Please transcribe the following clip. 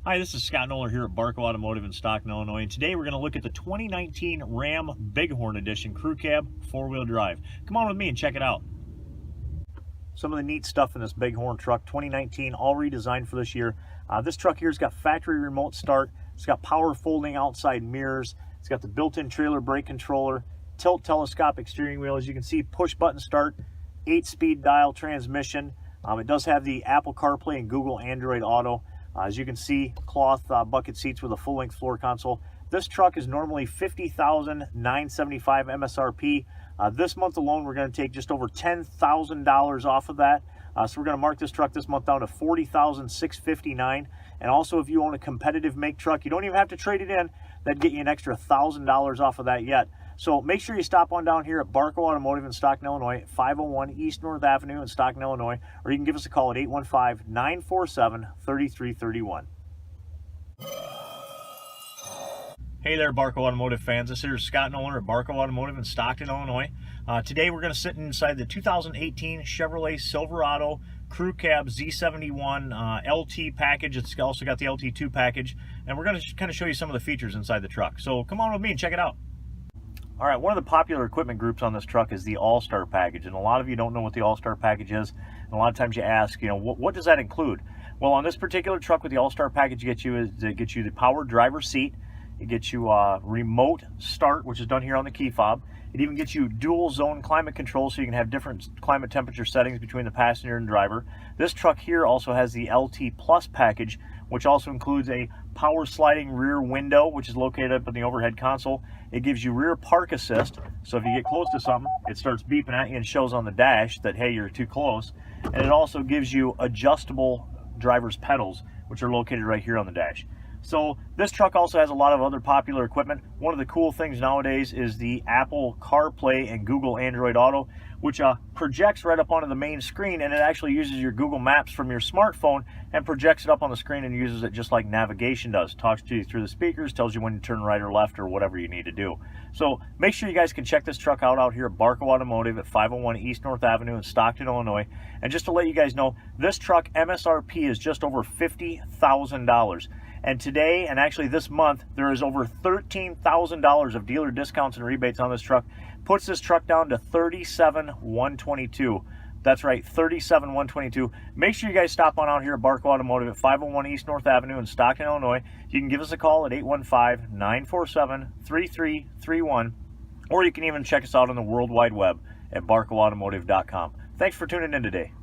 Hi, this is Scott Noller here at Barkau Automotive in Stockton, Illinois, and today we're going to look at the 2019 Ram Bighorn Edition Crew Cab 4-wheel drive. Come on with me and check it out. Some of the neat stuff in this Bighorn truck, 2019, all redesigned for this year. This truck here has got factory remote start. It's got power folding outside mirrors. It's got the built-in trailer brake controller, tilt telescopic steering wheel. As you can see, push button start, 8-speed dial transmission. It does have the Apple CarPlay and Google Android Auto. As you can see, cloth bucket seats with a full-length floor console. This truck is normally $50,975 MSRP. This month alone, we're going to take just over $10,000 off of that. So we're going to mark this truck this month down to $40,659. And also, if you own a competitive make truck, you don't even have to trade it in. That'd get you an extra $1,000 off of that yet. So make sure you stop on down here at Barkau Automotive in Stockton, Illinois, 501 East North Avenue in Stockton, Illinois, or you can give us a call at 815-947-3331. Hey there, Barkau Automotive fans. This is Scott Noller at Barkau Automotive in Stockton, Illinois. Today we're going to sit inside the 2018 Chevrolet Silverado Crew Cab Z71 LT package. It's also got the LT2 package, and we're going to kind of show you some of the features inside the truck. So come on with me and check it out. All right, one of the popular equipment groups on this truck is the All-Star package, and a lot of you don't know what the All-Star package is, and a lot of times you ask, what does that include? Well, on this particular truck with the All-Star package, it gets you the power driver seat, it gets you remote start, which is done here on the key fob. It even gets you dual zone climate control, so you can have different climate temperature settings between the passenger and driver. This truck here also has the LT Plus package, which also includes a power sliding rear window, which is located up in the overhead console. It gives you rear park assist, so if you get close to something, it starts beeping at you and shows on the dash that, hey, you're too close. And it also gives you adjustable driver's pedals, which are located right here on the dash. So this truck also has a lot of other popular equipment. One of the cool things nowadays is the Apple CarPlay and Google Android Auto, which projects right up onto the main screen, and it actually uses your Google Maps from your smartphone and projects it up on the screen and uses it just like navigation does. Talks to you through the speakers, tells you when to turn right or left or whatever you need to do. So make sure you guys can check this truck out here at Barkau Automotive at 501 East North Avenue in Stockton, Illinois. And just to let you guys know, this truck MSRP is just over $50,000. And today, and actually this month, there is over $13,000 of dealer discounts and rebates on this truck. Puts this truck down to $37,122. That's right, $37,122. Make sure you guys stop on out here at Barkau Automotive at 501 East North Avenue in Stockton, Illinois. You can give us a call at 815-947-3331, or you can even check us out on the World Wide Web at barkauautomotive.com. Thanks for tuning in today.